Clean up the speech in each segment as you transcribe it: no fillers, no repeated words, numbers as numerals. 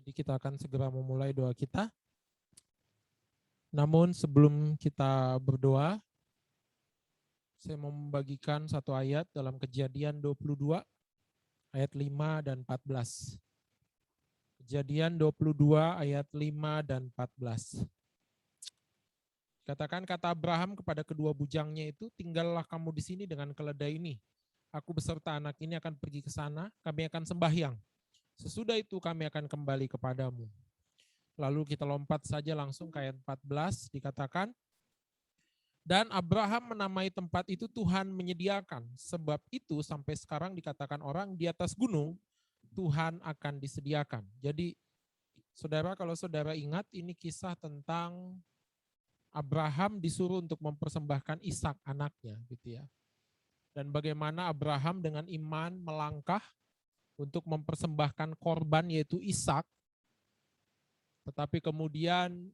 Jadi kita akan segera memulai doa kita. Namun sebelum kita berdoa, saya mau membagikan satu ayat dalam Kejadian 22 ayat 5 dan 14. Kejadian 22 ayat 5 dan 14. Katakan kata Abraham kepada kedua bujangnya itu, tinggallah kamu di sini dengan keledai ini. Aku beserta anak ini akan pergi ke sana, kami akan sembahyang. Sesudah itu kami akan kembali kepadamu. Lalu kita lompat saja langsung ke ayat 14, dikatakan, dan Abraham menamai tempat itu Tuhan menyediakan. Sebab itu sampai sekarang dikatakan orang di atas gunung, Tuhan akan disediakan. Jadi saudara, kalau saudara ingat, ini kisah tentang Abraham disuruh untuk mempersembahkan Ishak anaknya, gitu ya. Dan bagaimana Abraham dengan iman melangkah untuk mempersembahkan korban yaitu Ishak. Tetapi kemudian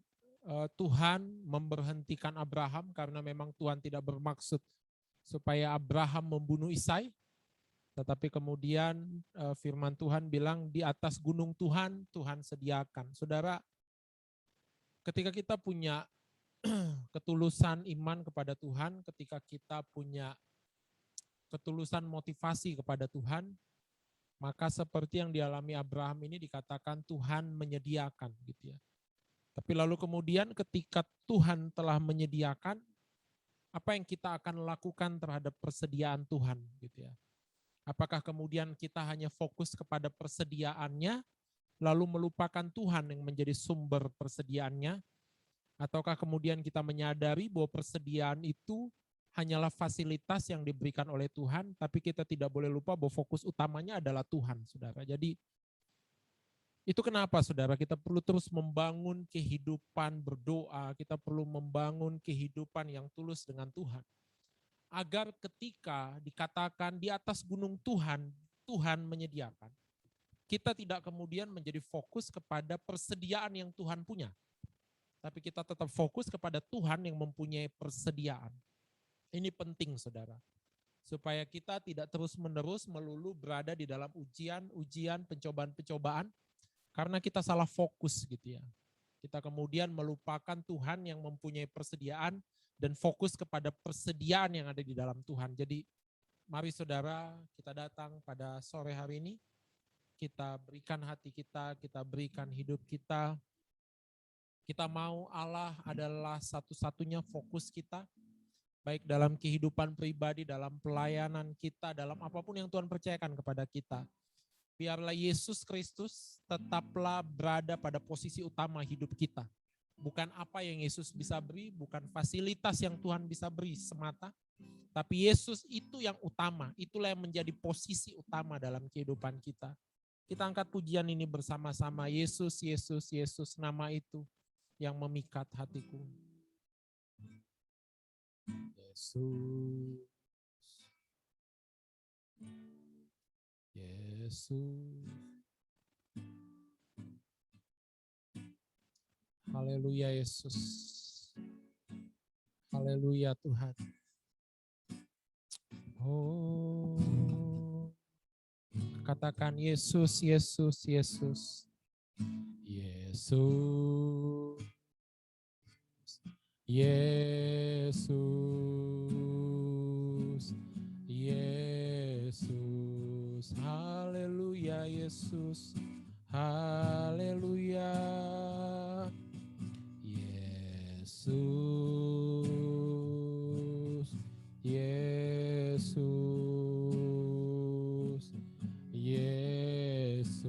Tuhan memberhentikan Abraham karena memang Tuhan tidak bermaksud supaya Abraham membunuh Isai. Tetapi kemudian firman Tuhan bilang di atas gunung Tuhan, Tuhan sediakan. Saudara, ketika kita punya ketulusan iman kepada Tuhan, ketika kita punya ketulusan motivasi kepada Tuhan, maka seperti yang dialami Abraham ini dikatakan Tuhan menyediakan, gitu ya. Tapi lalu kemudian ketika Tuhan telah menyediakan, apa yang kita akan lakukan terhadap persediaan Tuhan, gitu ya. Apakah kemudian kita hanya fokus kepada persediaannya, lalu melupakan Tuhan yang menjadi sumber persediaannya, ataukah kemudian kita menyadari bahwa persediaan itu hanyalah fasilitas yang diberikan oleh Tuhan, tapi kita tidak boleh lupa bahwa fokus utamanya adalah Tuhan, saudara. Jadi itu kenapa, saudara, kita perlu terus membangun kehidupan berdoa, kita perlu membangun kehidupan yang tulus dengan Tuhan. Agar ketika dikatakan di atas gunung Tuhan, Tuhan menyediakan, kita tidak kemudian menjadi fokus kepada persediaan yang Tuhan punya. Tapi kita tetap fokus kepada Tuhan yang mempunyai persediaan. Ini penting, saudara. Supaya kita tidak terus-menerus melulu berada di dalam ujian, pencobaan-pencobaan, karena kita salah fokus, gitu ya. Kita kemudian melupakan Tuhan yang mempunyai persediaan dan fokus kepada persediaan yang ada di dalam Tuhan. Jadi mari saudara, kita datang pada sore hari ini, kita berikan hati kita berikan hidup kita. Kita mau Allah adalah satu-satunya fokus kita, baik dalam kehidupan pribadi, dalam pelayanan kita, dalam apapun yang Tuhan percayakan kepada kita. Biarlah Yesus Kristus tetaplah berada pada posisi utama hidup kita. Bukan apa yang Yesus bisa beri, bukan fasilitas yang Tuhan bisa beri semata, tapi Yesus itu yang utama, itulah yang menjadi posisi utama dalam kehidupan kita. Kita angkat pujian ini bersama-sama, Yesus, Yesus, Yesus, nama itu yang memikat hatiku. Yesus, Yesus. Haleluya Yesus. Haleluya Tuhan. Oh, katakan Yesus, Yesus, Yesus. Yesus. Yesus. Yesus. Haleluya Yesus. Haleluya. Yesus. Yesus. Yesus.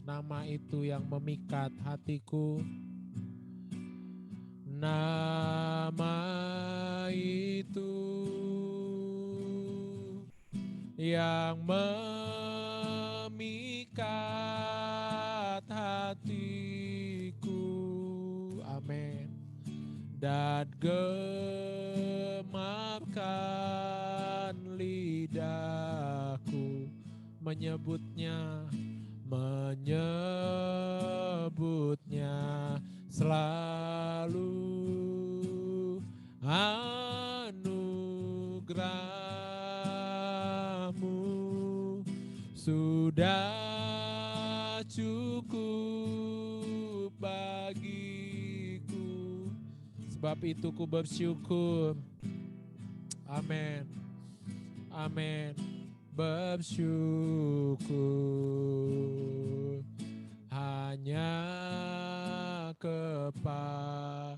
Nama itu yang memikat hatiku. Nama itu yang memikat hatiku. Amin. Dan gemarkan lidahku menyebutnya selalu. Anugerahmu sudah cukup bagiku. Sebab itu ku bersyukur. Amin. Amin. Bersyukur hanya kepadamu.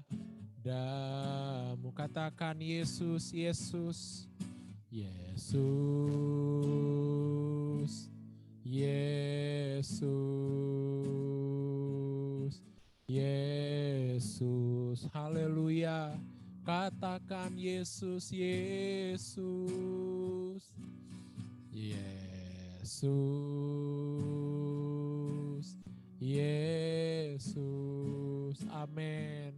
Katakan Yesus, Yesus, Yesus, Yesus, Yesus. Haleluya. Katakan Yesus, Yesus, Yesus, Yesus. Amin.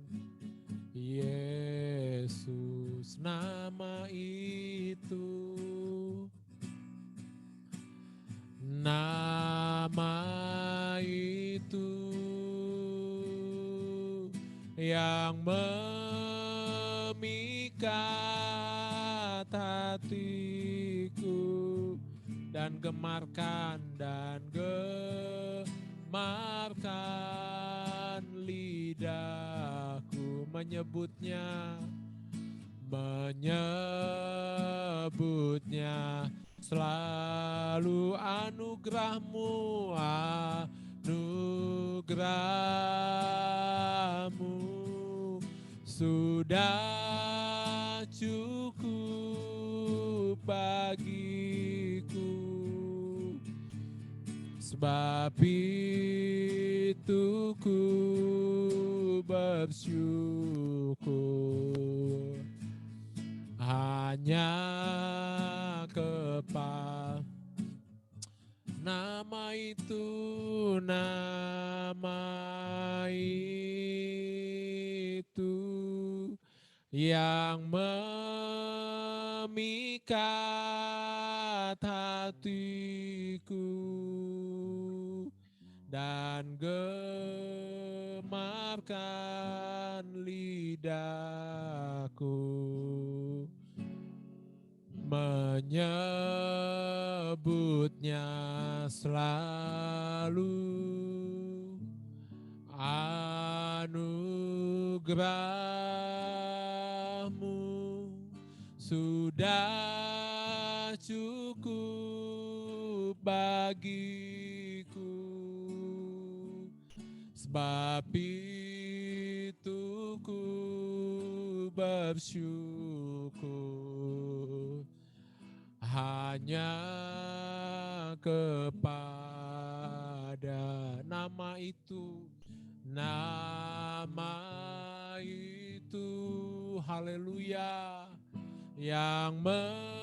Yesus, nama itu, nama itu yang memikat hatiku dan gemarkan lidahku menyebutnya selalu. Anugerahmu sudah cukup bagiku. Sebab itu ku bersyukur hanya kepada nama itu, yang memikat hatiku dan gemarkan lidahku menyebutnya selalu. Anugerahmu sudah cukup bagiku. Sebab itu ku bersyukur hanya kepada nama itu, haleluya, yang memikat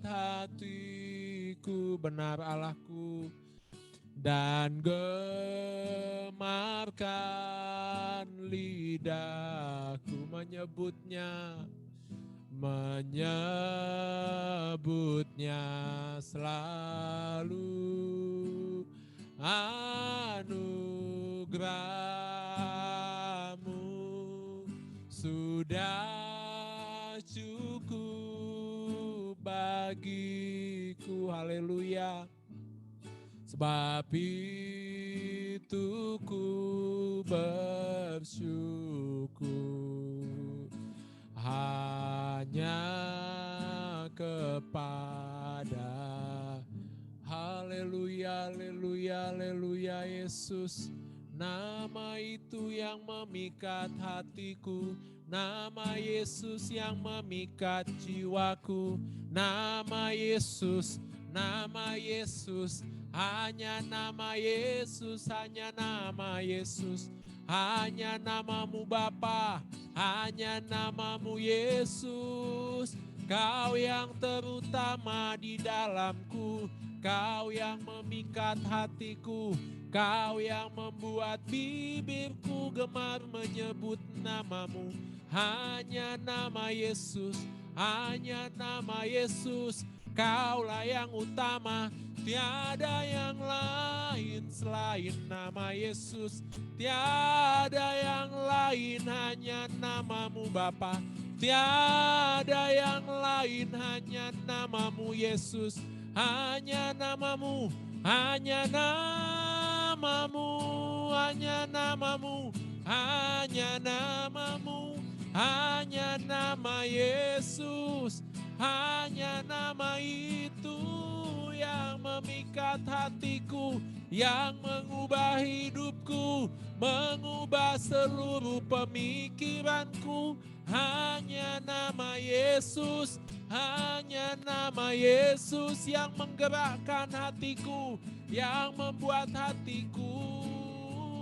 hatiku, benar Allahku, dan gemarkan lidahku menyebutnya selalu. Anugerahmu sudah cukup bagiku, haleluya. Sebab itu ku bersyukur hanya kepada, haleluya, haleluya, haleluya, Yesus. Nama itu yang memikat hatiku, nama Yesus yang memikat jiwaku, nama Yesus, hanya nama Yesus, hanya nama Yesus, hanya namamu Bapa, hanya namamu Yesus. Kau yang terutama di dalamku, Kau yang memikat hatiku, Kau yang membuat bibirku gemar menyebut namamu. Hanya nama Yesus, hanya nama Yesus, Kaulah yang utama, tiada yang lain selain nama Yesus. Tiada yang lain, hanya namamu Bapa. Tiada yang lain, hanya namamu Yesus. Hanya namamu, hanya namamu, hanya namamu, hanya namamu, hanya nama Yesus. Hanya nama itu yang memikat hatiku, yang mengubah hidupku, mengubah seluruh pemikiranku. Hanya nama Yesus, hanya nama Yesus yang menggerakkan hatiku, yang membuat hatiku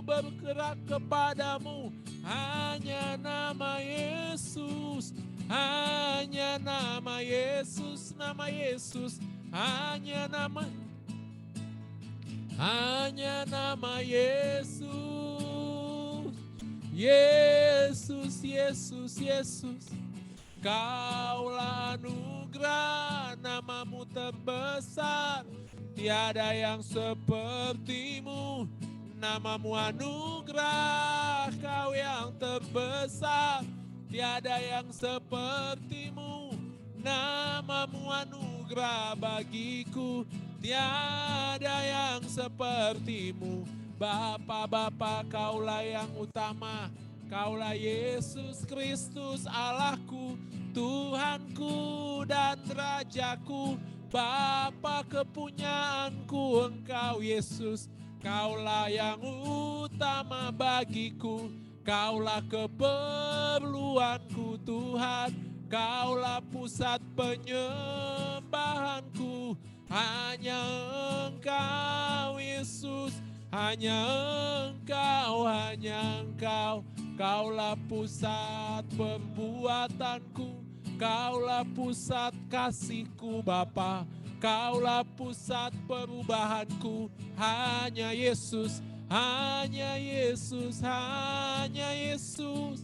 bergerak kepadamu. Hanya nama Yesus, hanya nama Yesus, nama Yesus, hanya nama Yesus. Yesus, Yesus, Yesus. Kaulah anugerah, namamu terbesar. Tiada yang sepertimu. Namamu anugerah, kau yang terbesar. Tiada yang sepertimu. Namamu anugerah bagiku. Tiada yang sepertimu. Bapa, kaulah yang utama. Kaulah Yesus Kristus Allahku, Tuhanku dan Rajaku. Bapa kepunyaanku, Engkau Yesus. Kaulah yang utama bagiku. Kaulah keperluanku Tuhan. Kaulah pusat penyembahanku. Hanya Engkau Yesus. Hanya Engkau, hanya Engkau. Kaulah pusat perbuatanku. Kaulah pusat kasihku Bapa. Kaulah pusat perubahanku. Hanya Yesus, hanya Yesus, hanya Yesus.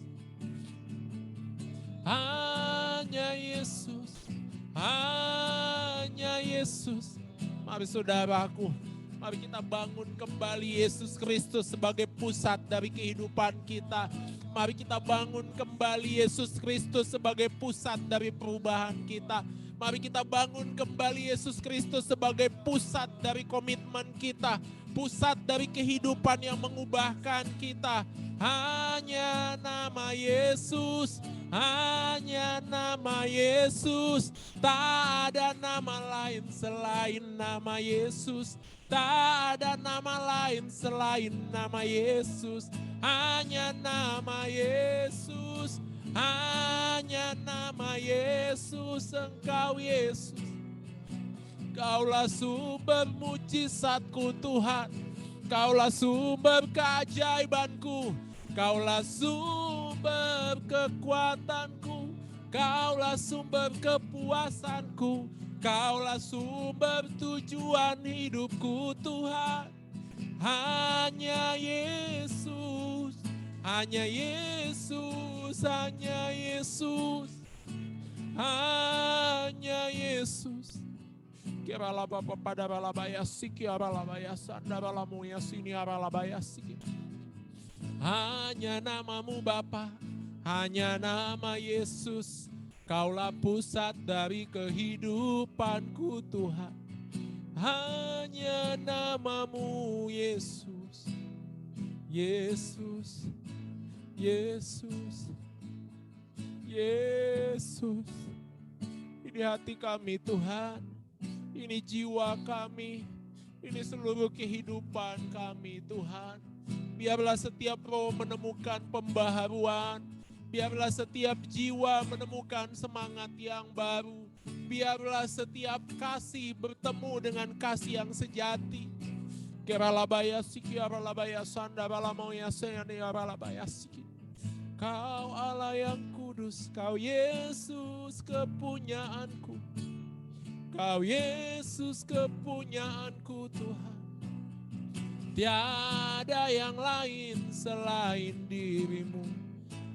Hanya Yesus, hanya Yesus. Mari saudaraku, mari kita bangun kembali Yesus Kristus sebagai pusat dari kehidupan kita. Mari kita bangun kembali Yesus Kristus sebagai pusat dari perubahan kita. Mari kita bangun kembali Yesus Kristus sebagai pusat dari komitmen kita. Pusat dari kehidupan yang mengubahkan kita. Hanya nama Yesus. Hanya nama Yesus. Tak ada nama lain selain nama Yesus. Tak ada nama lain selain nama Yesus. Hanya nama Yesus. Hanya nama Yesus, Engkau Yesus. Kaulah sumber mujizatku Tuhan. Kaulah sumber keajaibanku. Kaulah sumber kekuatanku. Kaulah sumber kepuasanku. Kaulah sumber tujuan hidupku Tuhan. Hanya Yesus. Hanya Yesus, hanya Yesus, hanya Yesus. Kirala Bapa pada balabaya siki aralabaya sandaramu ya sini aralabaya siki. Hanya namamu Bapa, hanya nama Yesus. Kaulah pusat dari kehidupanku Tuhan. Hanya namamu Yesus, Yesus. Yesus, Yesus, ini hati kami Tuhan, ini jiwa kami, ini seluruh kehidupan kami Tuhan. Biarlah setiap roh menemukan pembaharuan, biarlah setiap jiwa menemukan semangat yang baru, biarlah setiap kasih bertemu dengan kasih yang sejati. Keralabaya siki aralabaya sandaralamaya seyani aralabaya siki. Kau Allah yang kudus, Kau Yesus kepunyaanku. Kau Yesus kepunyaanku Tuhan. Tiada yang lain selain dirimu.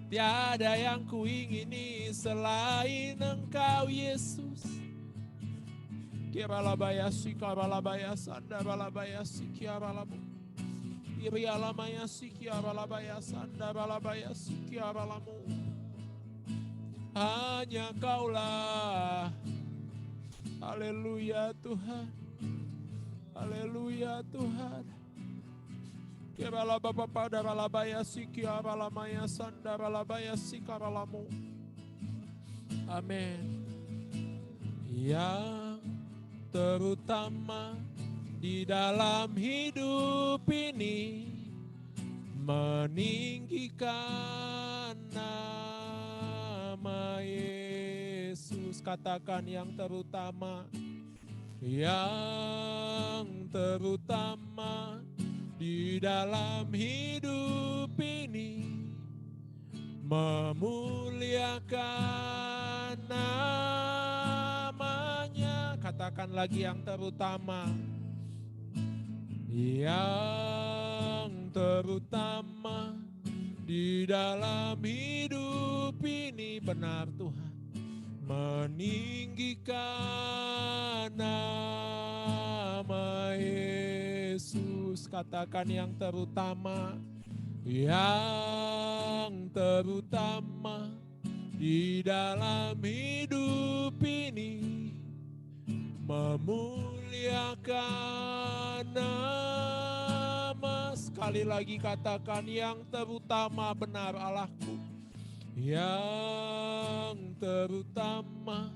Tiada yang kuingini selain Engkau Yesus. Kiaralabaya sikaralabaya sandaralabaya sikiaralamu. Irialamaya sikiaralabaya sandaralabaya sikiaralamu. Hanya Kaulah. Haleluya Tuhan. Haleluya Tuhan. Kiaralabapa daralabaya sikiaralamaya sandaralabaya sikaralamu. Amin. Yang terutama di dalam hidup ini meninggikan nama Yesus. Katakan yang terutama. Yang terutama di dalam hidup ini memuliakan namanya. Katakan lagi yang terutama. Yang terutama di dalam hidup ini, benar Tuhan, meninggikan nama Yesus. Katakan yang terutama. Yang terutama di dalam hidup ini memuliakan nama. Sekali lagi katakan yang terutama, benar Allahku. Yang terutama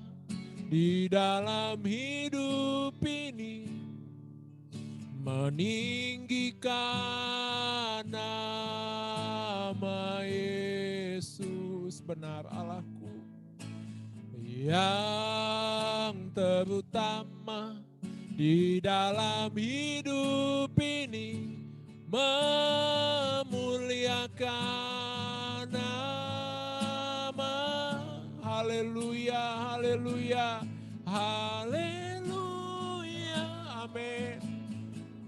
di dalam hidup ini meninggikan nama Yesus, benar Allahku. Yang terutama di dalam hidup ini memuliakan nama. Haleluya, haleluya, haleluya, amin.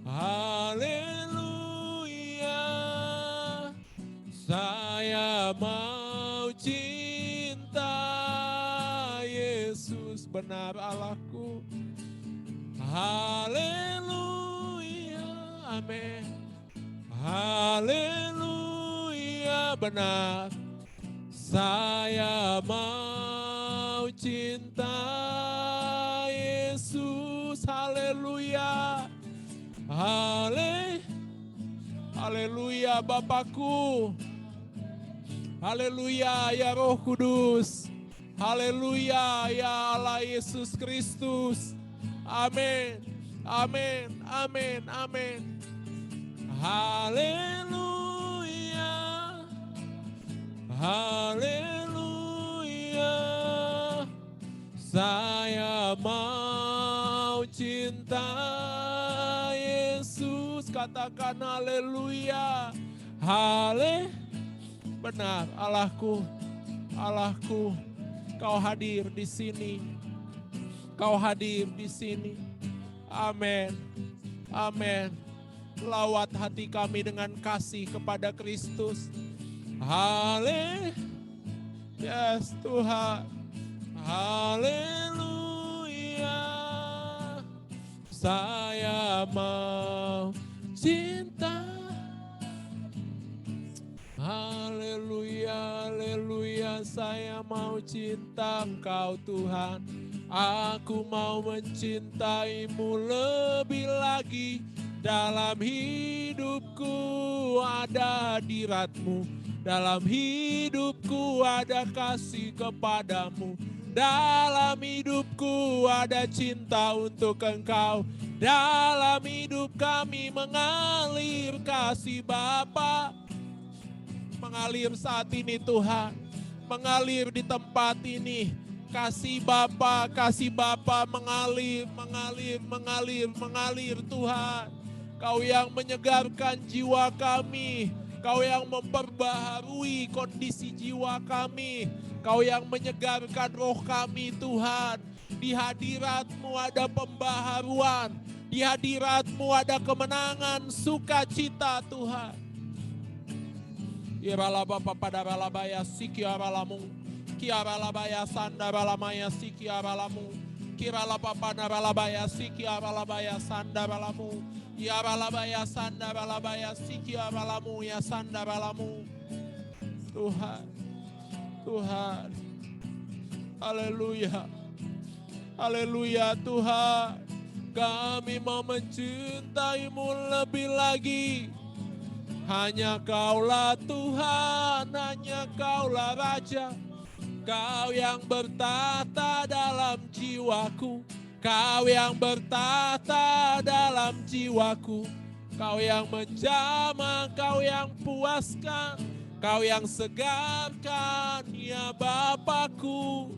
Haleluya, saya mau cinta Yesus, benar Allahku. Haleluya, amin. Haleluya, benar. Saya mau cinta Yesus. Haleluya. Haleluya Bapakku. Haleluya ya Roh Kudus. Haleluya ya Allah Yesus Kristus. Amin. Amin. Amin. Amin. Haleluya. Haleluya. Saya mau cinta Yesus. Katakan haleluya. Benar Allahku. Allahku, Kau hadir di sini. Kau hadir di sini. Amin. Amin. Lawat hati kami dengan kasih kepada Kristus. Yes Tuhan. Haleluya. Saya mau cinta. Haleluya, haleluya. Saya mau cinta Engkau Tuhan. Aku mau mencintaimu lebih lagi. Dalam hidupku ada hadirat-Mu. Dalam hidupku ada kasih kepadamu. Dalam hidupku ada cinta untuk Engkau. Dalam hidup kami mengalir kasih Bapa. Mengalir saat ini Tuhan. Mengalir di tempat ini. Kasih Bapa mengalir, mengalir, mengalir, mengalir Tuhan. Kau yang menyegarkan jiwa kami. Kau yang memperbaharui kondisi jiwa kami. Kau yang menyegarkan roh kami Tuhan. Di hadirat-Mu ada pembaharuan. Di hadirat-Mu ada kemenangan, sukacita Tuhan. Iralabapa padaralabaya sikiaralamu. Kiaralabaya sandaраламaya sikiaralamu. Kiralapapana balabaya siki abalabaya sanda balamu. Ya balabaya sanda balabaya siki abalamu ya sanda balamu. Tuhan, Tuhan. Haleluya. Haleluya Tuhan. Kami mau mencintaimu lebih lagi. Hanya Kaulah Tuhan, hanya Kaulah Raja. Kau yang bertata dalam jiwaku, Kau yang bertata dalam jiwaku, Kau yang menjamah, Kau yang puaskan, Kau yang segarkan, ya Bapakku.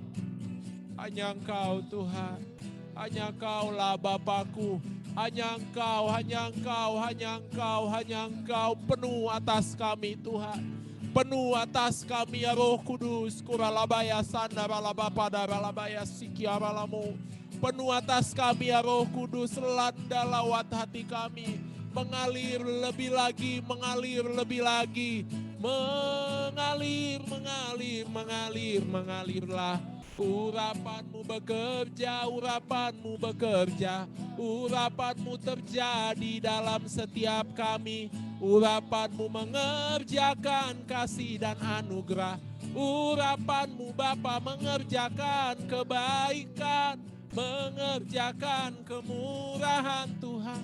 Hanya Engkau Tuhan, hanya Kaulah Bapakku, hanya Engkau, hanya Engkau, hanya Engkau, hanya Engkau penuh atas kami Tuhan. Penuh atas kami ya Roh Kudus. Kuralabaya sanda balabapa balabaya sikia balamu. Penuh atas kami ya Roh Kudus. Landa lawat hati kami. Mengalir lebih lagi, mengalir lebih lagi. Mengalir, mengalir, mengalir, mengalirlah. Urapanmu bekerja, urapanmu bekerja. Urapanmu terjadi dalam setiap kami. Urapanmu mengerjakan kasih dan anugerah. Urapanmu Bapa mengerjakan kebaikan, mengerjakan kemurahan Tuhan.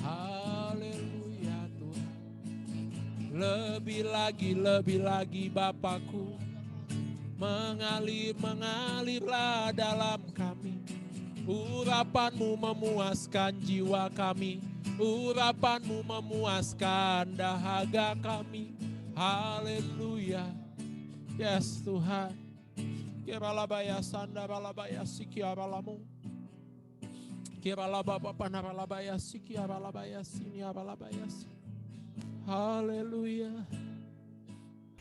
Haleluya Tuhan. Lebih lagi Bapakku. Mengalir, mengalirlah dalam kami. Urapanmu memuaskan jiwa kami. Urapanmu memuaskan dahaga kami. Haleluya. Yes Tuhan. Kiralabaya sanda balabaya siki abalamu. Kiralababa panaralabaya siki abalabaya sini abalabaya. Haleluya.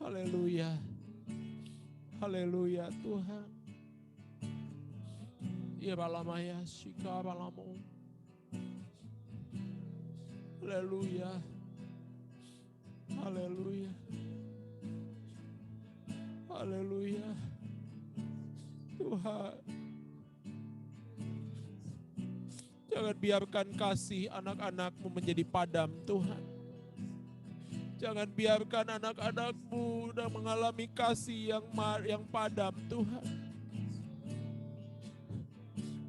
Haleluya. Haleluya Tuhan. Ibalamaya shika balamu. Haleluya. Haleluya. Haleluya. Tuhan. Jangan biarkan kasih anak-anak-Mu menjadi padam Tuhan. Jangan biarkan anak-anak-Mu sudah mengalami kasih yang padam Tuhan.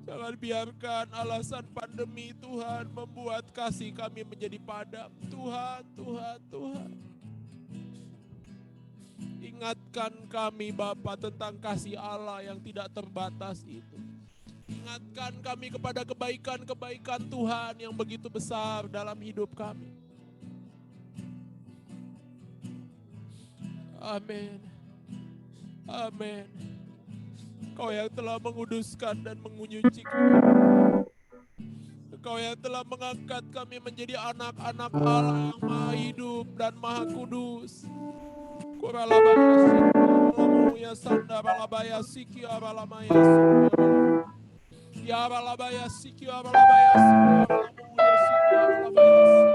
Jangan biarkan alasan pandemi Tuhan membuat kasih kami menjadi padam. Tuhan, Tuhan, Tuhan. Ingatkan kami Bapa tentang kasih Allah yang tidak terbatas itu. Ingatkan kami kepada kebaikan-kebaikan Tuhan yang begitu besar dalam hidup kami. Amin. Amin. Kau yang telah menguduskan dan menyucikan. Kau yang telah mengangkat kami menjadi anak-anak Allah yang maha hidup dan maha kudus. Kuralabaya sikalamu ya sanda balabaya siki abalamaya ya balabaya siki abalabaya siki abalamu ya siki abalabaya.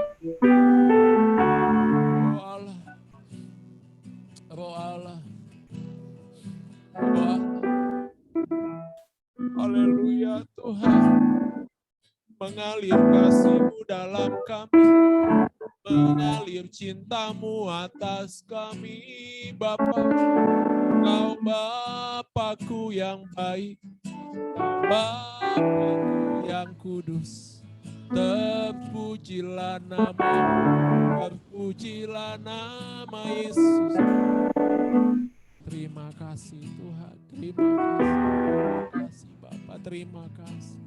Oh Allah. Roh Allah. Roh Allah. Haleluya Tuhan. Mengalir kasih-Mu dalam kami. Mengalir cinta-Mu atas kami Bapa. Kau Bapakku yang baik. Bapakku yang kudus. Terpujilah nama-Mu. Terpujilah nama Yesus. Terima kasih Tuhan, terima kasih Bapa, terima kasih.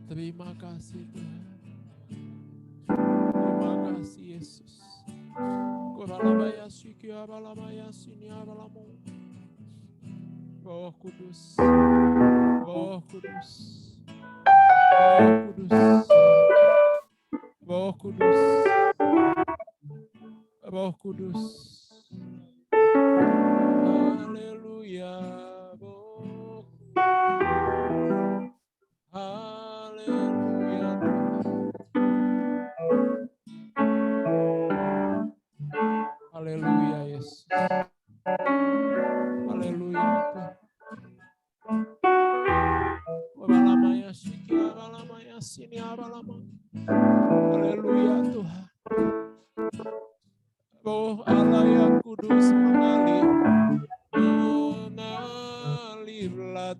Terima kasih Tuhan. Terima kasih Yesus. Kuralabaya siki abalamaya sini abalamu. Roh Kudus. Roh Kudus. Roh Kudus. Roh Kudus. Roh Kudus. Haleluya. Haleluya. Haleluya Yesus. Haleluya Tuhan. ini lama. Haleluya Tuhan. Oh Allah yang kudus mengalirlah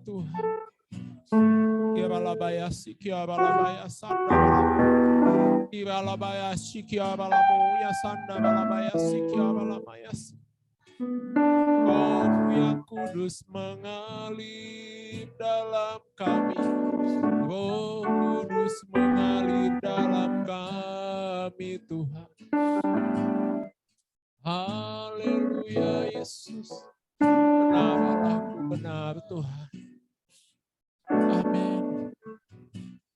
Tuhan. Kiralabaya sikiabalabaya sanda. Kiralabaya sikiabalamoya sanda balabaya sikiabalamaya. Oh yang kudus mengalir dalam kami. Oh kudus mengalir dalam kami Tuhan. Haleluya Yesus. Benar Allahku, benar Tuhan. Amin.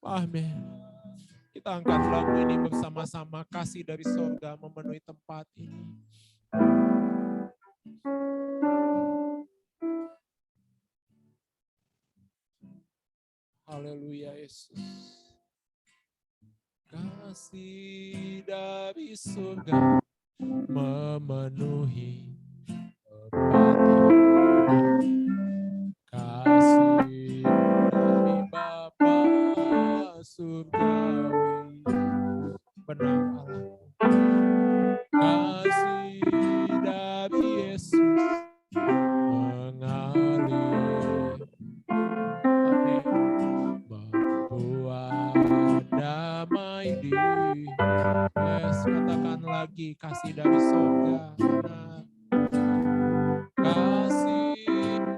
Amin. Kita angkat lagu ini bersama-sama. Kasih dari sorga memenuhi tempat ini. Haleluya Yesus. Kasih dari surga memenuhi tempat ini. Kasih dari Bapa surgawi. Benar Allah. Kasih dari Yesus mengalir. Amin. Membuat damai di. Yes, katakan lagi, kasih dari surga. Benar. Kasih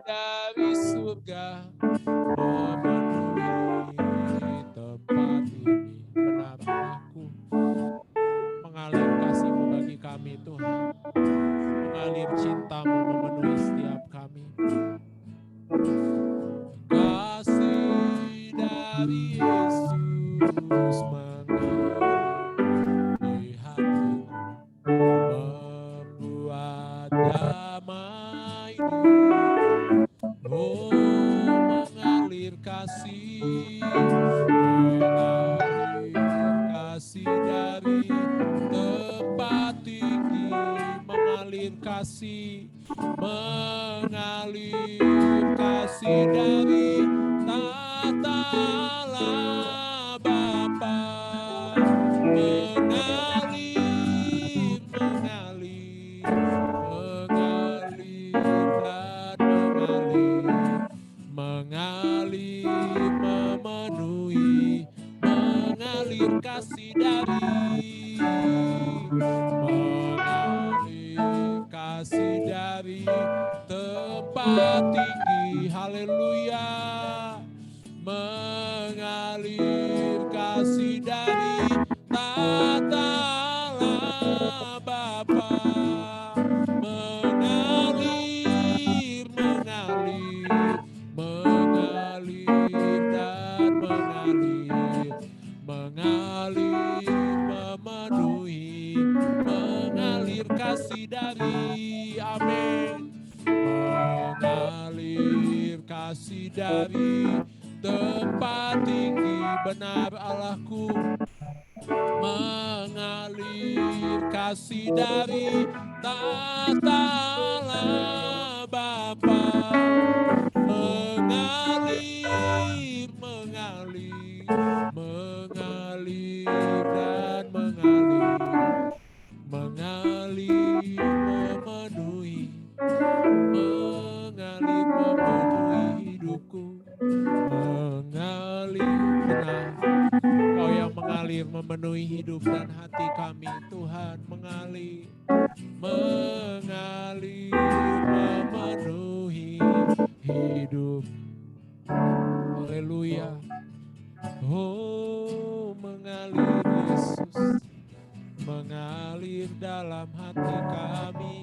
dari surga memenuhi tempat ini. Benar Allahku. Mengalir kasih-Mu bagi kami Tuhan. Mengalir cinta-Mu memenuhi setiap kami. Kasih dari Yesus mengalir di hati, membuat damai di. Oh mengalir kasih, mengalir kasih dari tempat tinggi, mengalir kasih, mengalir kasih dari tata Allah Bapa, mengalir, mengalir, mengalir dan mengalir, mengalir memenuhi, mengalir kasih dari, mengalir kasih dari tempat tinggi. Haleluya. Mengalir kasih dari tata Allah Bapa, mengalir, mengalir, mengalir dan mengalir, mengalir memenuhi, mengalir kasih dari. Amin. Mengalir kasih dari tempat tinggi. Benar Allahku. Mengalir kasih dari tata Allah Bapa, mengalir, mengalir, mengalir dan mengalir, mengalir memenuhi, mengalir memenuhi hidupku, mengalir. Benar, Kau yang mengalir memenuhi hidup dan hati kami Tuhan. Mengalir, mengalir memenuhi hidup. Haleluya. Oh mengalir Yesus, mengalir dalam hati kami,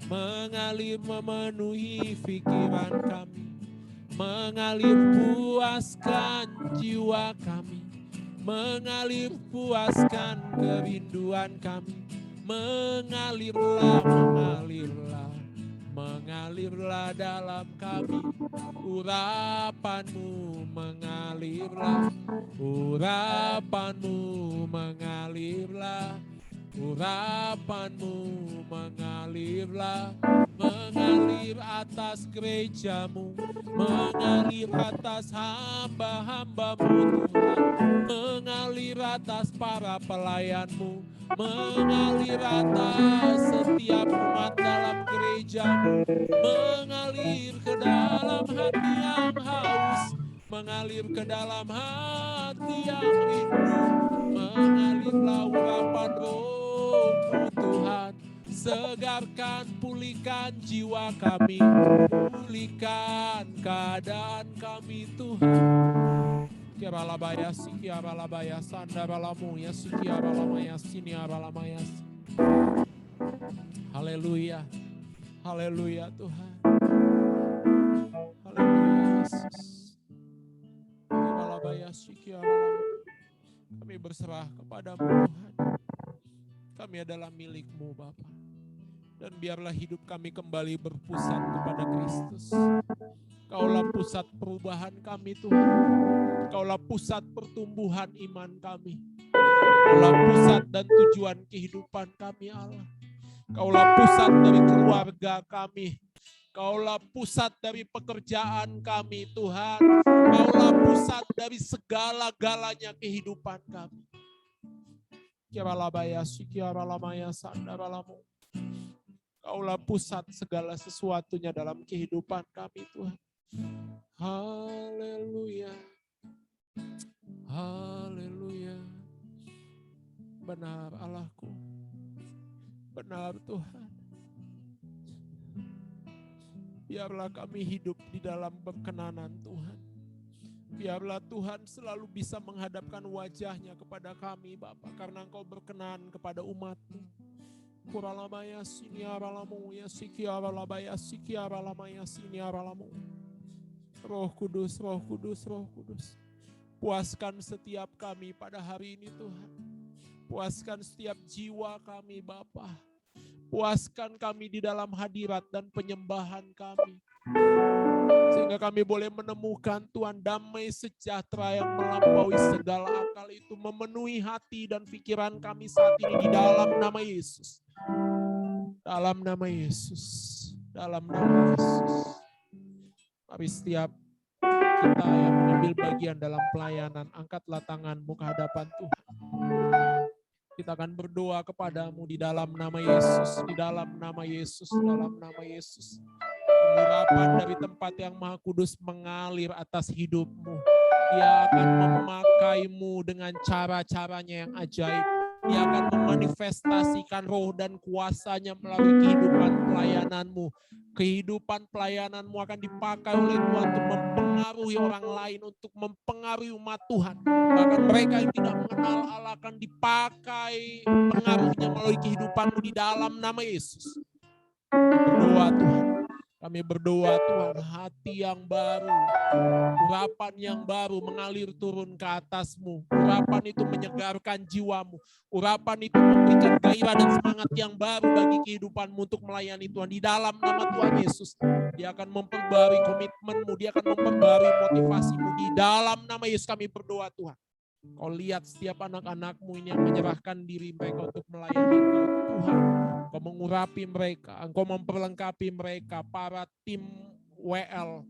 mengalir memenuhi pikiran kami, mengalir puaskan jiwa kami, mengalir puaskan kerinduan kami, mengalirlah, mengalirlah, mengalirlah dalam kami, urapan-Mu mengalirlah, urapan-Mu mengalirlah, Urapan-Mu mengalir atas gereja-Mu, mengalir atas hamba-hamba-Mu Tuhan, mengalir atas para pelayan-Mu, mengalir atas setiap umat dalam gereja-Mu, mengalir ke dalam hati yang haus, mengalir ke dalam hati yang rindu, mengalirlah urapan Roh-Mu Tuhan, segarkan, pulihkan jiwa kami, pulihkan keadaan kami Tuhan. Kiabalabaya sikiabalabaya sandabalamu ya sikiabalamaya siniabalamaya. Haleluya. Haleluya Tuhan. Haleluya Yesus. Kiabalabaya sikiabalamu. Kami berserah kepadamu Tuhan. Kami adalah milik-Mu Bapa. Dan biarlah hidup kami kembali berpusat kepada Kristus. Kaulah pusat perubahan kami Tuhan. Kaulah pusat pertumbuhan iman kami. Kaulah pusat dan tujuan kehidupan kami Allah. Kaulah pusat dari keluarga kami. Kaulah pusat dari pekerjaan kami Tuhan. Kaulah pusat dari segala-galanya kehidupan kami. Kiabalabaya sikiabalamaya sandabalamu. Kaulah pusat segala sesuatunya dalam kehidupan kami Tuhan. Haleluya. Haleluya. Benar Allahku. Benar Tuhan. Biarlah kami hidup di dalam perkenanan Tuhan. Biarlah Tuhan selalu bisa menghadapkan wajahnya kepada kami Bapa, karena Engkau berkenan kepada umat-Mu. Kuralamaya siniaralamu ya sikiaralabaya sikiaralamaya siniaralamu. Roh Kudus, Roh Kudus, Roh Kudus. Puaskan setiap kami pada hari ini Tuhan. Puaskan setiap jiwa kami Bapa. Puaskan kami di dalam hadirat dan penyembahan kami. Sehingga kami boleh menemukan Tuhan damai sejahtera yang melampaui segala akal itu memenuhi hati dan pikiran kami saat ini di dalam nama Yesus. Dalam nama Yesus. Dalam nama Yesus. Mari setiap kita yang mengambil bagian dalam pelayanan, angkatlah tanganmu ke hadapan Tuhan. Kita akan berdoa kepadamu di dalam nama Yesus, di dalam nama Yesus, dalam nama Yesus. Pengurapan dari tempat yang Maha Kudus mengalir atas hidupmu. Dia akan memakaimu dengan cara-caranya yang ajaib. Dia akan memanifestasikan roh dan kuasanya melalui kehidupan pelayananmu. Kehidupan pelayananmu akan dipakai oleh Tuhan untuk mempengaruhi orang lain, untuk mempengaruhi umat Tuhan. Bahkan mereka yang tidak mengenal Allah akan dipakai pengaruhnya melalui kehidupanmu di dalam nama Yesus. Berdoa Tuhan. Kami berdoa Tuhan, hati yang baru, urapan yang baru mengalir turun ke atasmu. Urapan itu menyegarkan jiwamu. Urapan itu memberikan gairah dan semangat yang baru bagi kehidupanmu untuk melayani Tuhan. Di dalam nama Tuhan Yesus, Dia akan memperbarui komitmenmu, Dia akan memperbarui motivasimu. Di dalam nama Yesus kami berdoa Tuhan. Kau lihat setiap anak-anakmu ini yang menyerahkan diri mereka untuk melayani Engkau Tuhan. Engkau mengurapi mereka, Engkau memperlengkapi mereka, para tim WL,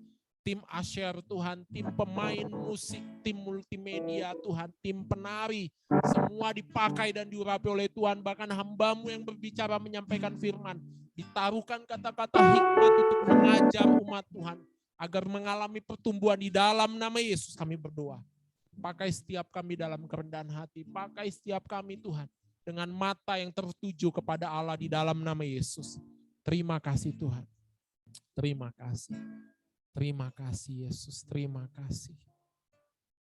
tim Asher Tuhan, tim pemain musik, tim multimedia Tuhan, tim penari, semua dipakai dan diurapi oleh Tuhan. Bahkan hamba-Mu yang berbicara menyampaikan firman, ditaruhkan kata-kata hikmat untuk mengajar umat Tuhan, agar mengalami pertumbuhan di dalam nama Yesus kami berdoa. Pakai setiap kami dalam kerendahan hati. Pakai setiap kami Tuhan dengan mata yang tertuju kepada Allah di dalam nama Yesus. Terima kasih Tuhan. Terima kasih. Terima kasih Yesus. Terima kasih.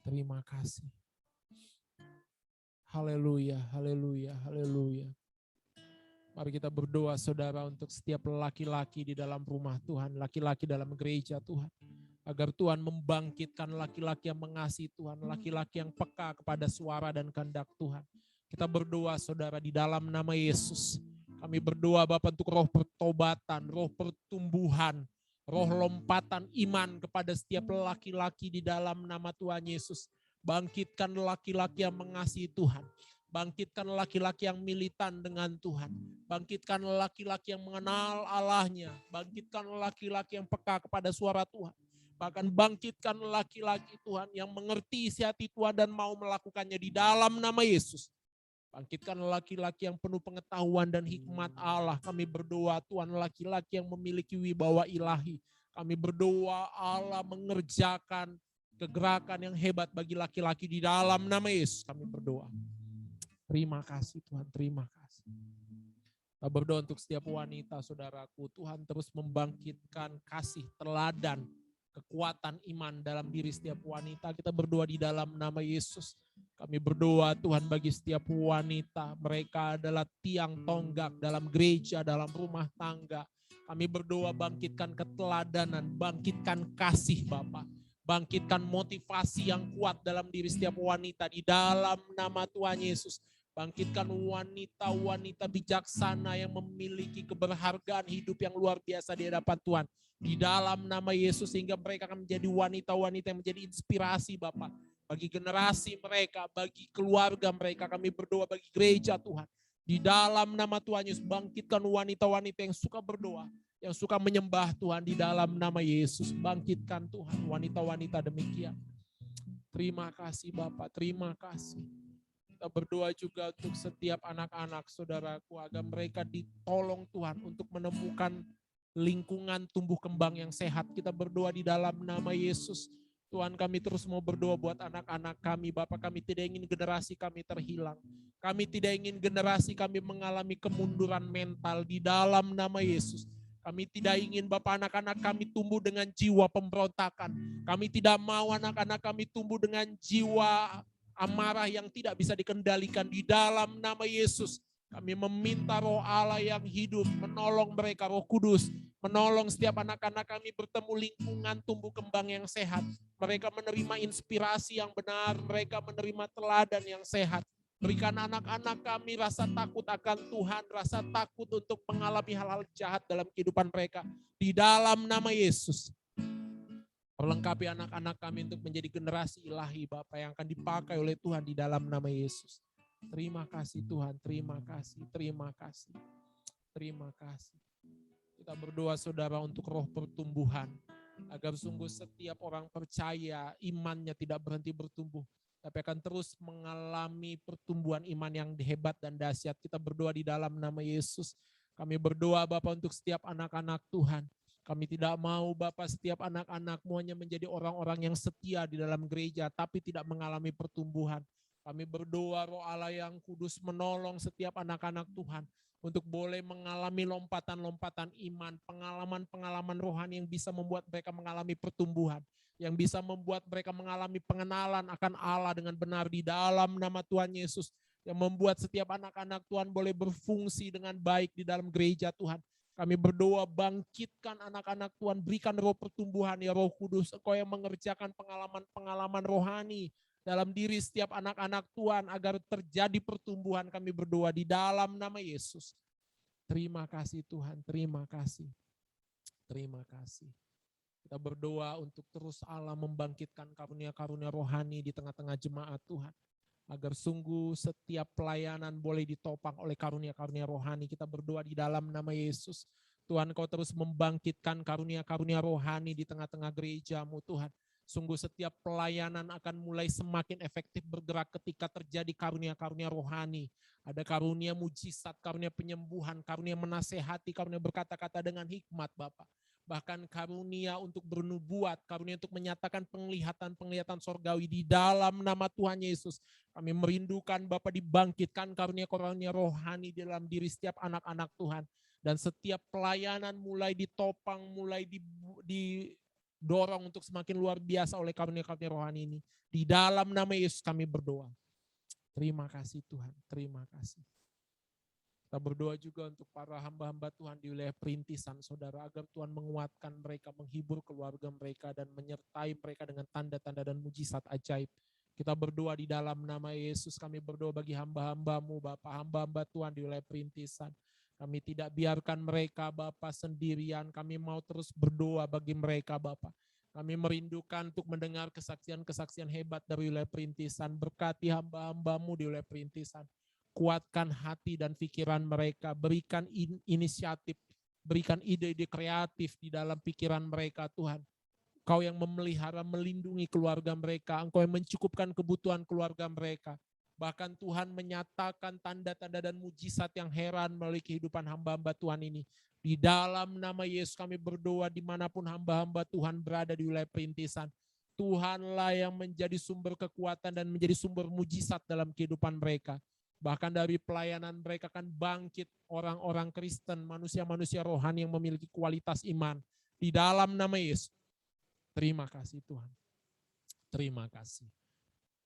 Terima kasih. Haleluya, haleluya, haleluya. Mari kita berdoa saudara untuk setiap laki-laki di dalam rumah Tuhan. Laki-laki dalam gereja Tuhan. Agar Tuhan membangkitkan laki-laki yang mengasihi Tuhan, laki-laki yang peka kepada suara dan kehendak Tuhan. Kita berdoa saudara di dalam nama Yesus. Kami berdoa Bapa untuk roh pertobatan, roh pertumbuhan, roh lompatan iman kepada setiap laki-laki di dalam nama Tuhan Yesus. Bangkitkan laki-laki yang mengasihi Tuhan. Bangkitkan laki-laki yang militan dengan Tuhan. Bangkitkan laki-laki yang mengenal Allahnya. Bangkitkan laki-laki yang peka kepada suara Tuhan. Bahkan bangkitkan laki-laki Tuhan yang mengerti isi hati Tuhan dan mau melakukannya di dalam nama Yesus. Bangkitkan laki-laki yang penuh pengetahuan dan hikmat Allah. Kami berdoa Tuhan, laki-laki yang memiliki wibawa ilahi. Kami berdoa Allah mengerjakan kegerakan yang hebat bagi laki-laki di dalam nama Yesus. Kami berdoa. Terima kasih Tuhan, terima kasih. Kita berdoa untuk setiap wanita saudaraku. Tuhan terus membangkitkan kasih, teladan, kekuatan iman dalam diri setiap wanita. Kita berdoa di dalam nama Yesus. Kami berdoa Tuhan bagi setiap wanita. Mereka adalah tiang tonggak dalam gereja, dalam rumah tangga. Kami berdoa bangkitkan keteladanan, bangkitkan kasih Bapa. Bangkitkan motivasi yang kuat dalam diri setiap wanita di dalam nama Tuhan Yesus. Bangkitkan wanita-wanita bijaksana yang memiliki keberhargaan hidup yang luar biasa di hadapan Tuhan. Di dalam nama Yesus sehingga mereka akan menjadi wanita-wanita yang menjadi inspirasi Bapak. Bagi generasi mereka, bagi keluarga mereka, kami berdoa bagi gereja Tuhan. Di dalam nama Tuhan Yesus, bangkitkan wanita-wanita yang suka berdoa, yang suka menyembah Tuhan di dalam nama Yesus. Bangkitkan Tuhan wanita-wanita demikian. Terima kasih Bapak, terima kasih. Kita berdoa juga untuk setiap anak-anak saudaraku agar mereka ditolong Tuhan untuk menemukan lingkungan tumbuh kembang yang sehat. Kita berdoa di dalam nama Yesus. Tuhan kami terus mau berdoa buat anak-anak kami. Bapak kami tidak ingin generasi kami terhilang. Kami tidak ingin generasi kami mengalami kemunduran mental di dalam nama Yesus. Kami tidak ingin Bapak anak-anak kami tumbuh dengan jiwa pemberontakan. Kami tidak mau anak-anak kami tumbuh dengan jiwa amarah yang tidak bisa dikendalikan di dalam nama Yesus. Kami meminta roh Allah yang hidup, menolong mereka roh kudus, menolong setiap anak-anak kami bertemu lingkungan tumbuh kembang yang sehat. Mereka menerima inspirasi yang benar, mereka menerima teladan yang sehat. Berikan anak-anak kami rasa takut akan Tuhan, rasa takut untuk mengalami hal-hal jahat dalam kehidupan mereka. Di dalam nama Yesus. Perlengkapi anak-anak kami untuk menjadi generasi ilahi Bapak yang akan dipakai oleh Tuhan di dalam nama Yesus. Terima kasih Tuhan, terima kasih, terima kasih, terima kasih. Kita berdoa saudara untuk roh pertumbuhan. Agar sungguh setiap orang percaya imannya tidak berhenti bertumbuh. Tapi akan terus mengalami pertumbuhan iman yang hebat dan dahsyat. Kita berdoa di dalam nama Yesus. Kami berdoa Bapak untuk setiap anak-anak Tuhan. Kami tidak mau Bapak setiap anak-anak-Mu hanya menjadi orang-orang yang setia di dalam gereja tapi tidak mengalami pertumbuhan. Kami berdoa roh Allah yang kudus menolong setiap anak-anak Tuhan untuk boleh mengalami lompatan-lompatan iman, pengalaman-pengalaman rohani yang bisa membuat mereka mengalami pertumbuhan, yang bisa membuat mereka mengalami pengenalan akan Allah dengan benar di dalam nama Tuhan Yesus, yang membuat setiap anak-anak Tuhan boleh berfungsi dengan baik di dalam gereja Tuhan. Kami berdoa bangkitkan anak-anak Tuhan, berikan roh pertumbuhan ya Roh Kudus, Engkau yang mengerjakan pengalaman-pengalaman rohani dalam diri setiap anak-anak Tuhan agar terjadi pertumbuhan. Kami berdoa di dalam nama Yesus. Terima kasih Tuhan, terima kasih. Terima kasih. Kita berdoa untuk terus Allah membangkitkan karunia-karunia rohani di tengah-tengah jemaat Tuhan. Agar sungguh setiap pelayanan boleh ditopang oleh karunia-karunia rohani. Kita berdoa di dalam nama Yesus. Tuhan Kau terus membangkitkan karunia-karunia rohani di tengah-tengah gereja-Mu Tuhan. Sungguh setiap pelayanan akan mulai semakin efektif bergerak ketika terjadi karunia-karunia rohani. Ada karunia mujizat, karunia penyembuhan, karunia menasehati, karunia berkata-kata dengan hikmat Bapak. Bahkan karunia untuk bernubuat, karunia untuk menyatakan penglihatan-penglihatan sorgawi di dalam nama Tuhan Yesus. Kami merindukan Bapa dibangkitkan karunia-karunia rohani dalam diri setiap anak-anak Tuhan. Dan setiap pelayanan mulai ditopang, mulai didorong untuk semakin luar biasa oleh karunia-karunia rohani ini. Di dalam nama Yesus kami berdoa. Terima kasih Tuhan, terima kasih. Kita berdoa juga untuk para hamba-hamba Tuhan di wilayah perintisan, saudara, agar Tuhan menguatkan mereka, menghibur keluarga mereka, dan menyertai mereka dengan tanda-tanda dan mujizat ajaib. Kita berdoa di dalam nama Yesus, kami berdoa bagi hamba-hamba-Mu, Bapak, hamba-hamba Tuhan di wilayah perintisan. Kami tidak biarkan mereka, Bapak, sendirian. Kami mau terus berdoa bagi mereka, Bapak. Kami merindukan untuk mendengar kesaksian-kesaksian hebat dari wilayah perintisan. Berkati hamba-hamba-Mu di wilayah perintisan. kuatkan hati dan pikiran mereka, berikan inisiatif, berikan ide-ide kreatif di dalam pikiran mereka Tuhan. Engkau yang memelihara, melindungi keluarga mereka, Engkau yang mencukupkan kebutuhan keluarga mereka. Bahkan Tuhan menyatakan tanda-tanda dan mujizat yang heran melalui kehidupan hamba-hamba Tuhan ini. Di dalam nama Yesus kami berdoa dimanapun hamba-hamba Tuhan berada di wilayah perintisan. Tuhanlah yang menjadi sumber kekuatan dan menjadi sumber mujizat dalam kehidupan mereka. Bahkan dari pelayanan mereka akan bangkit orang-orang Kristen, manusia-manusia rohani yang memiliki kualitas iman. Di dalam nama Yesus. Terima kasih Tuhan. Terima kasih.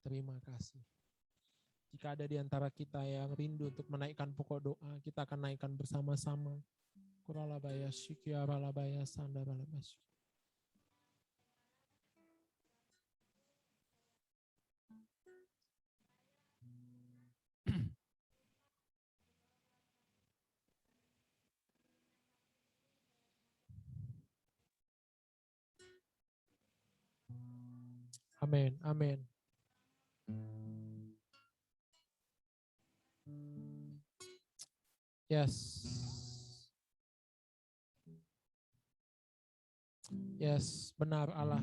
Terima kasih. Jika ada di antara kita yang rindu untuk menaikkan pokok doa, kita akan naikkan bersama-sama. Kuralabaya syikiaralabaya sandaralabaya. Amin, amin. Yes. Yes, benar Allah.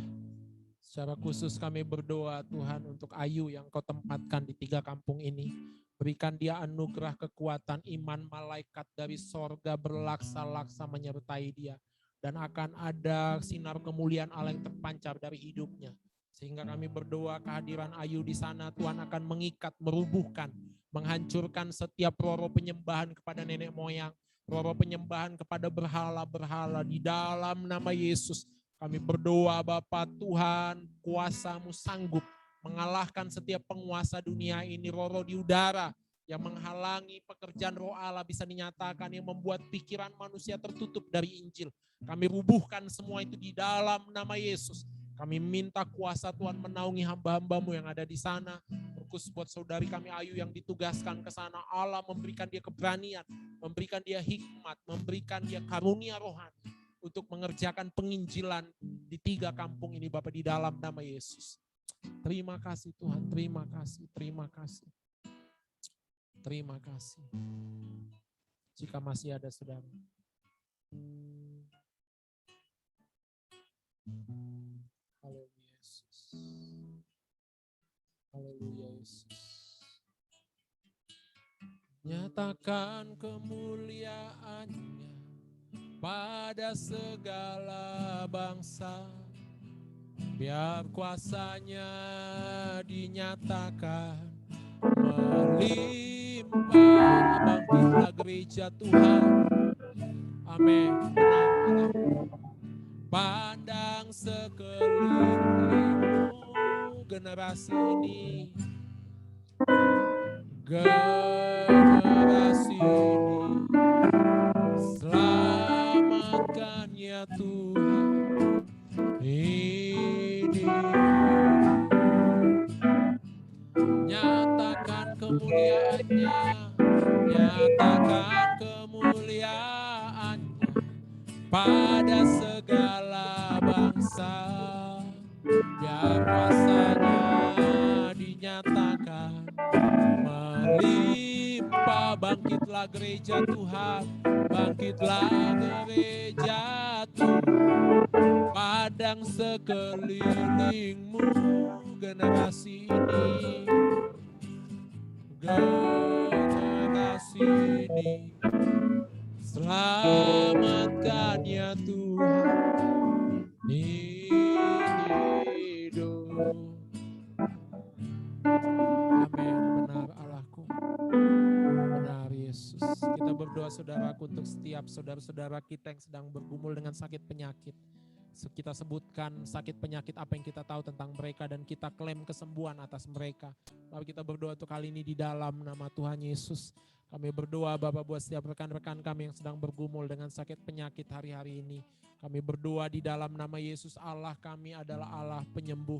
Secara khusus kami berdoa Tuhan untuk Ayu yang Kau tempatkan di 3 kampung ini. Berikan dia anugerah kekuatan iman malaikat dari sorga berlaksa-laksa menyertai dia. Dan akan ada sinar kemuliaan Allah yang terpancar dari hidupnya. Sehingga kami berdoa kehadiran Ayu di sana Tuhan akan mengikat, merubuhkan, menghancurkan setiap roh penyembahan kepada nenek moyang, roh penyembahan kepada berhala-berhala di dalam nama Yesus. Kami berdoa Bapa Tuhan, kuasa-Mu sanggup mengalahkan setiap penguasa dunia ini, roh-roh di udara yang menghalangi pekerjaan roh Allah bisa dinyatakan, yang membuat pikiran manusia tertutup dari Injil. Kami rubuhkan semua itu di dalam nama Yesus. Kami minta kuasa Tuhan menaungi hamba-hamba-Mu yang ada di sana. Khusus buat saudari kami Ayu yang ditugaskan ke sana, Allah memberikan dia keberanian, memberikan dia hikmat, memberikan dia karunia rohani untuk mengerjakan penginjilan di 3 kampung ini Bapak di dalam nama Yesus. Terima kasih Tuhan, terima kasih, terima kasih. Terima kasih. Jika masih ada saudara. Haleluya Yesus. Haleluya Yesus. Nyatakan kemuliaan-Nya pada segala bangsa, biar kuasa-Nya dinyatakan melimpah. Bangkitlah gereja Tuhan. Amin. Pandang sekelilingmu generasi ini, generasi ini, selamatkan ya Tuhan ini. Nyatakan kemuliaan-Nya, nyatakan kemuliaan-Nya pada segala bangsa, biar kuasa-Nya dinyatakan melimpah. Bangkitlah gereja Tuhan, bangkitlah gereja Tuhan, padang sekelilingmu generasi ini, generasi ini, selamatkan ya Tuhan hidup. Amin. Benar Allahku, benar Yesus. Kita berdoa saudaraku untuk setiap saudara-saudara kita yang sedang bergumul dengan sakit penyakit. Kita sebutkan sakit penyakit apa yang kita tahu tentang mereka dan kita klaim kesembuhan atas mereka. Mari kita berdoa untuk kali ini di dalam nama Tuhan Yesus. Kami berdoa Bapak buat setiap rekan-rekan kami yang sedang bergumul dengan sakit penyakit hari-hari ini. Kami berdoa di dalam nama Yesus. Allah kami adalah Allah penyembuh.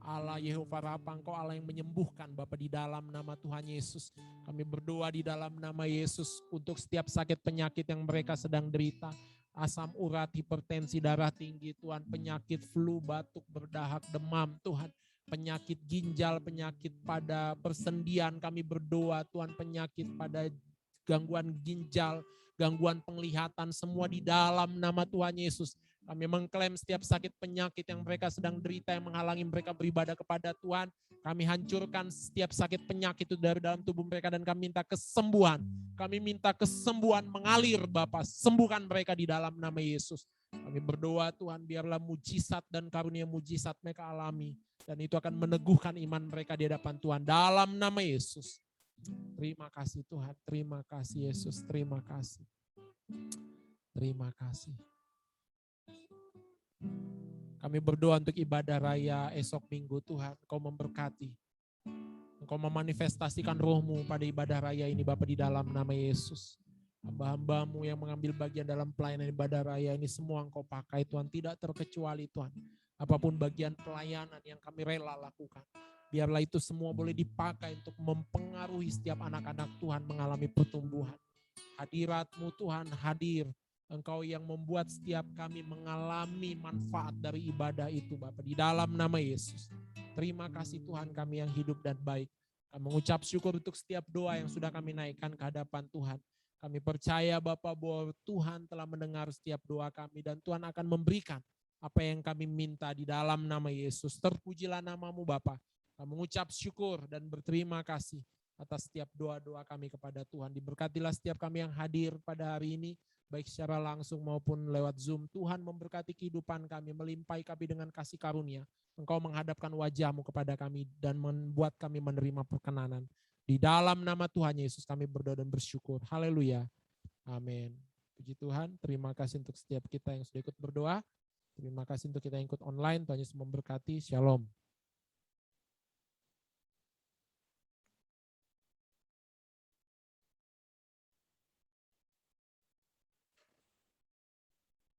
Allah Yehova Rafa, Engkau Allah yang menyembuhkan Bapak di dalam nama Tuhan Yesus. Kami berdoa di dalam nama Yesus untuk setiap sakit penyakit yang mereka sedang derita. Asam urat, hipertensi, darah tinggi Tuhan, penyakit flu, batuk, berdahak, demam Tuhan. penyakit ginjal, penyakit pada persendian, kami berdoa Tuhan, penyakit pada gangguan ginjal, gangguan penglihatan, semua di dalam nama Tuhan Yesus. Kami mengklaim setiap sakit penyakit yang mereka sedang derita, yang menghalangi mereka beribadah kepada Tuhan. Kami hancurkan setiap sakit penyakit itu dari dalam tubuh mereka dan kami minta kesembuhan. Kami minta kesembuhan mengalir Bapa, sembuhkan mereka di dalam nama Yesus. Kami berdoa Tuhan, biarlah mujizat dan karunia mujizat mereka alami. Dan itu akan meneguhkan iman mereka di hadapan Tuhan. Dalam nama Yesus. Terima kasih Tuhan. Terima kasih Yesus. Terima kasih. Terima kasih. Kami berdoa untuk ibadah raya esok minggu Tuhan. Engkau memberkati. Engkau memanifestasikan roh-Mu pada ibadah raya ini Bapa di dalam nama Yesus. Hamba-hamba-Mu yang mengambil bagian dalam pelayanan ibadah raya ini semua Engkau pakai Tuhan. Tidak terkecuali Tuhan. Apapun bagian pelayanan yang kami rela lakukan. Biarlah itu semua boleh dipakai untuk mempengaruhi setiap anak-anak Tuhan mengalami pertumbuhan. Hadirat-Mu Tuhan hadir. Engkau yang membuat setiap kami mengalami manfaat dari ibadah itu Bapa di dalam nama Yesus. Terima kasih Tuhan kami yang hidup dan baik. Kami mengucap syukur untuk setiap doa yang sudah kami naikkan ke hadapan Tuhan. Kami percaya Bapa bahwa Tuhan telah mendengar setiap doa kami dan Tuhan akan memberikan apa yang kami minta di dalam nama Yesus. Terpujilah nama-Mu Bapa. Kami mengucap syukur dan berterima kasih atas setiap doa-doa kami kepada Tuhan. Diberkatilah setiap kami yang hadir pada hari ini, baik secara langsung maupun lewat Zoom. Tuhan memberkati kehidupan kami, melimpahi kami dengan kasih karunia. Engkau menghadapkan wajah-Mu kepada kami dan membuat kami menerima perkenanan. Di dalam nama Tuhan Yesus kami berdoa dan bersyukur. Haleluya. Amin. Puji Tuhan, terima kasih untuk setiap kita yang sudah ikut berdoa. Terima kasih untuk kita yang ikut online. Tuhan Yesus memberkati. Shalom.